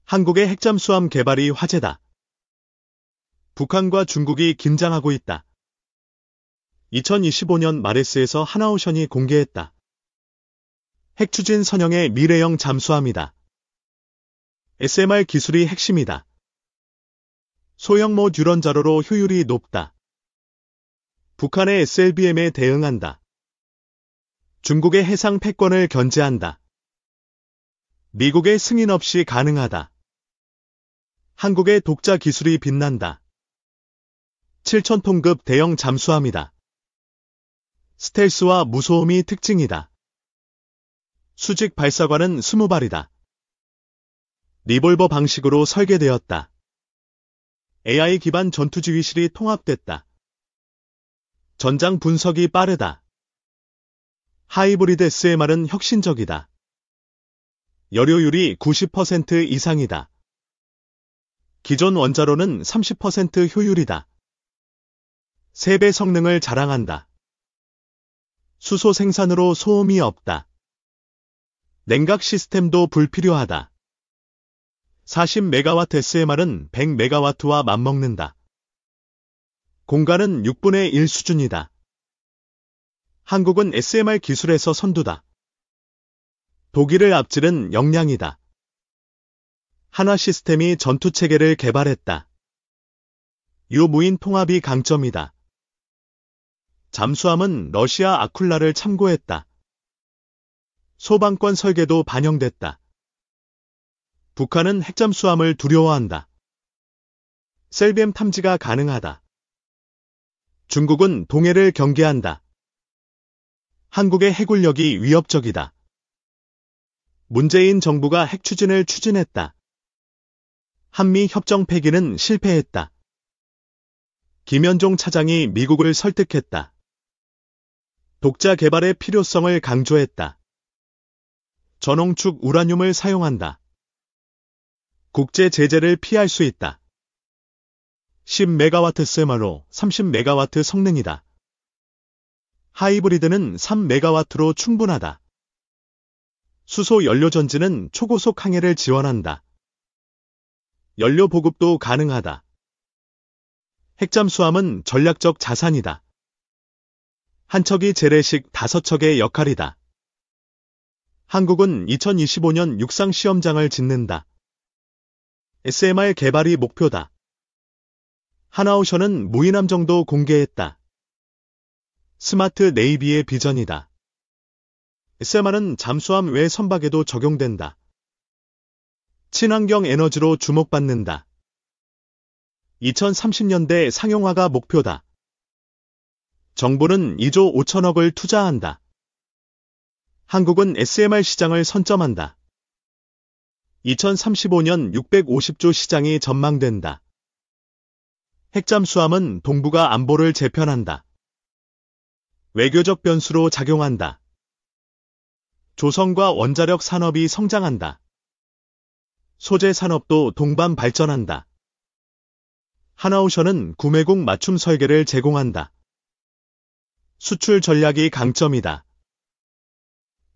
한국의 핵잠수함 개발이 화제다. 북한과 중국이 긴장하고 있다. 2025년 마레스에서 하나오션이 공개했다. 핵추진 선형의 미래형 잠수함이다. SMR 기술이 핵심이다. 소형 듀런 자로로 효율이 높다. 북한의 SLBM에 대응한다. 중국의 해상 패권을 견제한다. 미국의 승인 없이 가능하다. 한국의 독자 기술이 빛난다. 7,000톤급 대형 잠수함이다. 스텔스와 무소음이 특징이다. 수직 발사관은 20발이다. 리볼버 방식으로 설계되었다. AI 기반 전투지휘실이 통합됐다. 전장 분석이 빠르다. 하이브리드 SMR은 혁신적이다. 여료율이 90% 이상이다. 기존 원자로는 30% 효율이다. 3배 성능을 자랑한다. 수소 생산으로 소음이 없다. 냉각 시스템도 불필요하다. 40메가와트 SMR은 100메가와트와 맞먹는다. 공간은 6분의 1 수준이다. 한국은 SMR 기술에서 선두다. 독일을 앞지른 역량이다. 한화 시스템이 전투체계를 개발했다. 유무인 통합이 강점이다. 잠수함은 러시아 아쿨라를 참고했다. 소방권 설계도 반영됐다. 북한은 핵잠수함을 두려워한다. 셀비엠 탐지가 가능하다. 중국은 동해를 경계한다. 한국의 해군력이 위협적이다. 문재인 정부가 핵추진을 추진했다. 한미 협정 폐기는 실패했다. 김현종 차장이 미국을 설득했다. 독자 개발의 필요성을 강조했다. 전홍축 우라늄을 사용한다. 국제 제재를 피할 수 있다. 10메가와트 SMR로 30메가와트 성능이다. 하이브리드는 3메가와트로 충분하다. 수소 연료 전지는 초고속 항해를 지원한다. 연료 보급도 가능하다. 핵잠수함은 전략적 자산이다. 한 척이 재래식 5척의 역할이다. 한국은 2025년 육상 시험장을 짓는다. SMR 개발이 목표다. 하나오션은 무인함정도 공개했다. 스마트 네이비의 비전이다. SMR은 잠수함 외 선박에도 적용된다. 친환경 에너지로 주목받는다. 2030년대 상용화가 목표다. 정부는 2조 5천억을 투자한다. 한국은 SMR 시장을 선점한다. 2035년 650조 시장이 전망된다. 핵잠수함은 동북아 안보를 재편한다. 외교적 변수로 작용한다. 조선과 원자력 산업이 성장한다. 소재 산업도 동반 발전한다. 하나오션은 구매국 맞춤 설계를 제공한다. 수출 전략이 강점이다.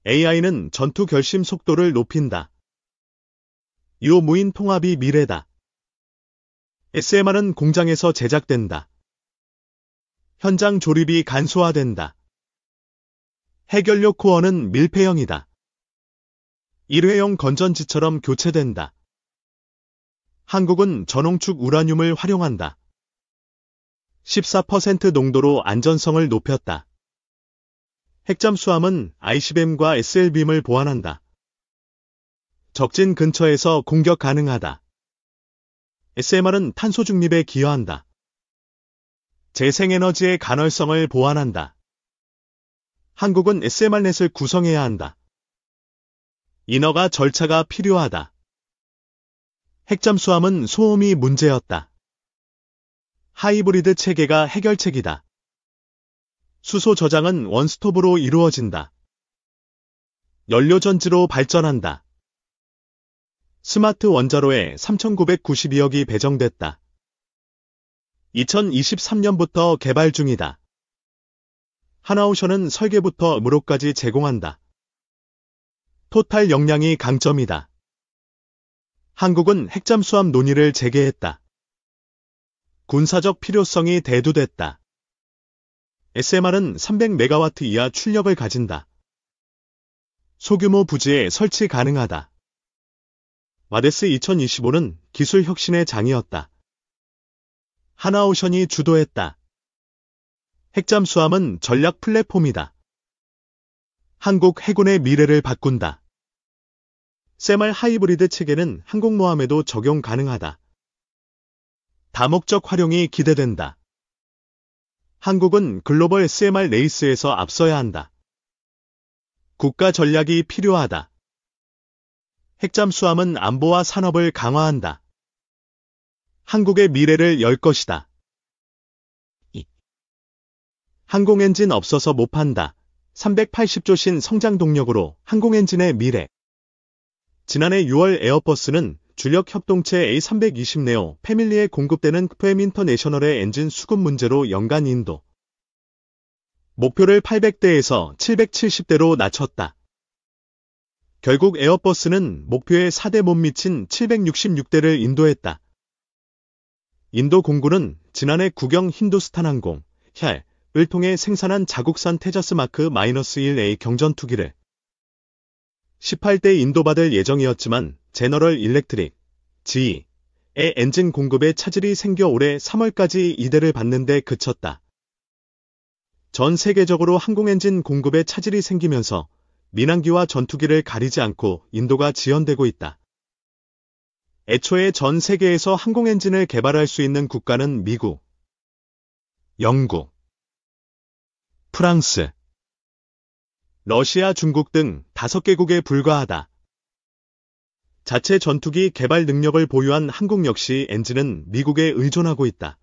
AI는 전투 결심 속도를 높인다. 유무인 통합이 미래다. SMR은 공장에서 제작된다. 현장 조립이 간소화된다. 핵연료 코어는 밀폐형이다. 일회용 건전지처럼 교체된다. 한국은 전홍축 우라늄을 활용한다. 14% 농도로 안전성을 높였다. 핵잠수함은 ICBM과 SLBM을 보완한다. 적진 근처에서 공격 가능하다. SMR은 탄소 중립에 기여한다. 재생에너지의 간헐성을 보완한다. 한국은 SMR넷을 구성해야 한다. 인허가 절차가 필요하다. 핵잠수함은 소음이 문제였다. 하이브리드 체계가 해결책이다. 수소 저장은 원스톱으로 이루어진다. 연료전지로 발전한다. 스마트 원자로에 3,992억이 배정됐다. 2023년부터 개발 중이다. 하나오션은 설계부터 무료까지 제공한다. 토탈 역량이 강점이다. 한국은 핵잠수함 논의를 재개했다. 군사적 필요성이 대두됐다. SMR은 300메가와트 이하 출력을 가진다. 소규모 부지에 설치 가능하다. 와데스 2025는 기술 혁신의 장이었다. 하나오션이 주도했다. 핵잠수함은 전략 플랫폼이다. 한국 해군의 미래를 바꾼다. SMR 하이브리드 체계는 항공모함에도 적용 가능하다. 다목적 활용이 기대된다. 한국은 글로벌 SMR 레이스에서 앞서야 한다. 국가 전략이 필요하다. 핵잠수함은 안보와 산업을 강화한다. 한국의 미래를 열 것이다. 항공엔진 없어서 못 판다. 380조 신 성장 동력으로 항공엔진의 미래. 지난해 6월 에어버스는 주력 협동체 A320네오 패밀리에 공급되는 FM 인터내셔널의 엔진 수급 문제로 연간 인도 목표를 800대에서 770대로 낮췄다. 결국 에어버스는 목표에 4대 못 미친 766대를 인도했다. 인도 공군은 지난해 국영 힌두스탄 항공, 혈을 통해 생산한 자국산 테자스 마크 -1A 경전투기를 18대 인도받을 예정이었지만 제너럴 일렉트릭, GE의 엔진 공급에 차질이 생겨 올해 3월까지 이대를 받는 데 그쳤다. 전 세계적으로 항공엔진 공급에 차질이 생기면서 민항기와 전투기를 가리지 않고 인도가 지연되고 있다. 애초에 전 세계에서 항공엔진을 개발할 수 있는 국가는 미국, 영국, 프랑스, 러시아, 중국 등 5개국에 불과하다. 자체 전투기 개발 능력을 보유한 한국 역시 엔진은 미국에 의존하고 있다.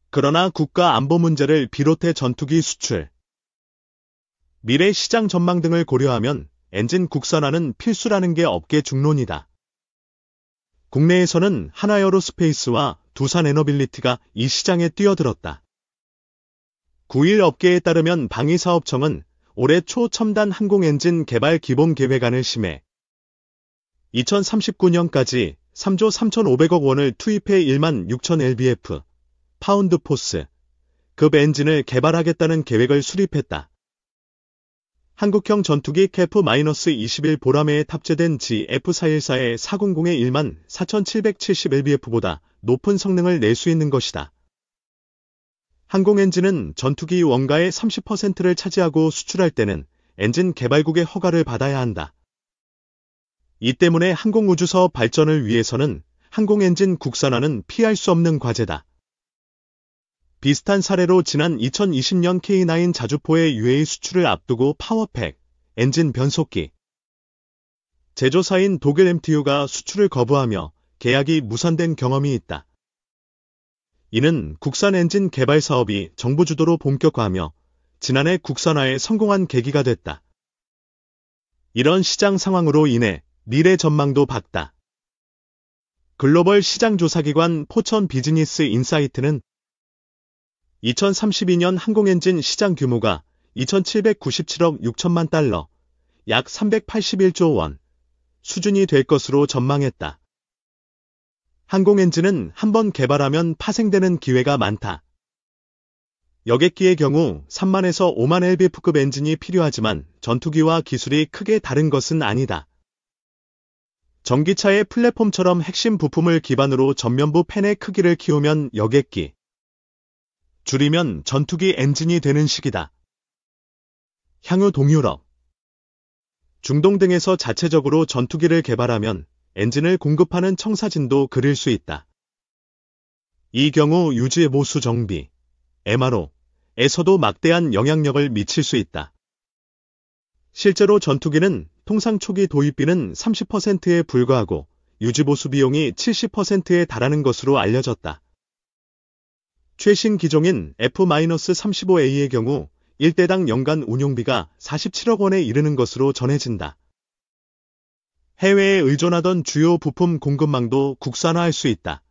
그러나 국가 안보 문제를 비롯해 전투기 수출, 미래 시장 전망 등을 고려하면 엔진 국산화는 필수라는 게 업계 중론이다. 국내에서는 하나에어로스페이스와 두산에너빌리티가 이 시장에 뛰어들었다. 9일 업계에 따르면 방위사업청은 올해 초 첨단 항공엔진 개발 기본계획안을 심해 2039년까지 3조 3,500억 원을 투입해 1만 6천 lbf 파운드 포스 급 엔진을 개발하겠다는 계획을 수립했다. 한국형 전투기 KF-21 보라매에 탑재된 GF414의 400의 1만 4,770lbf보다 높은 성능을 낼 수 있는 것이다. 항공엔진은 전투기 원가의 30%를 차지하고 수출할 때는 엔진 개발국의 허가를 받아야 한다. 이 때문에 항공우주사업 발전을 위해서는 항공엔진 국산화는 피할 수 없는 과제다. 비슷한 사례로 지난 2020년 K9 자주포의 UAE 수출을 앞두고 파워팩, 엔진 변속기 제조사인 독일 MTU가 수출을 거부하며 계약이 무산된 경험이 있다. 이는 국산 엔진 개발 사업이 정부 주도로 본격화하며 지난해 국산화에 성공한 계기가 됐다. 이런 시장 상황으로 인해 미래 전망도 밝다. 글로벌 시장조사기관 포천 비즈니스 인사이트는 2032년 항공엔진 시장 규모가 2,797억 6천만 달러, 약 381조 원 수준이 될 것으로 전망했다. 항공엔진은 한번 개발하면 파생되는 기회가 많다. 여객기의 경우 3만에서 5만 lbf급 엔진이 필요하지만 전투기와 기술이 크게 다른 것은 아니다. 전기차의 플랫폼처럼 핵심 부품을 기반으로 전면부 팬의 크기를 키우면 여객기, 줄이면 전투기 엔진이 되는 식이다. 향후 동유럽, 중동 등에서 자체적으로 전투기를 개발하면 엔진을 공급하는 청사진도 그릴 수 있다. 이 경우 유지 보수 정비, MRO에서도 막대한 영향력을 미칠 수 있다. 실제로 전투기는 통상 초기 도입비는 30%에 불과하고 유지보수 비용이 70%에 달하는 것으로 알려졌다. 최신 기종인 F-35A의 경우 1대당 연간 운용비가 47억 원에 이르는 것으로 전해진다. 해외에 의존하던 주요 부품 공급망도 국산화할 수 있다.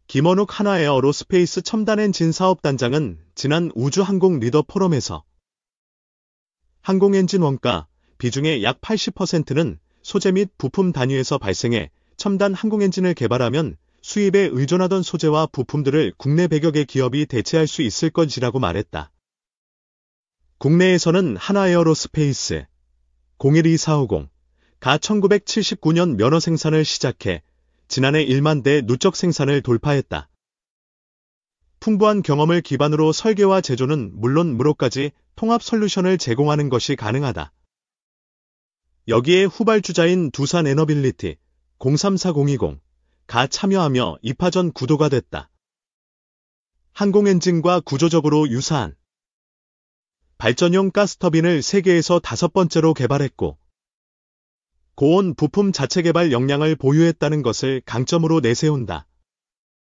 김원욱 하나에어로스페이스 첨단엔진 사업단장은 지난 우주항공 리더 포럼에서 항공엔진 원가 비중의 약 80%는 소재 및 부품 단위에서 발생해 첨단 항공 엔진을 개발하면 수입에 의존하던 소재와 부품들을 국내 100여 개 기업이 대체할 수 있을 것이라고 말했다. 국내에서는 한화에어로스페이스 012450가 1979년 면허 생산을 시작해 지난해 1만 대 누적 생산을 돌파했다. 풍부한 경험을 기반으로 설계와 제조는 물론 무로까지 통합 솔루션을 제공하는 것이 가능하다. 여기에 후발주자인 두산에너빌리티 034020가 참여하며 입하 전 구도가 됐다. 항공 엔진과 구조적으로 유사한 발전용 가스터빈을 세계에서 5번째로 개발했고 고온 부품 자체 개발 역량을 보유했다는 것을 강점으로 내세운다.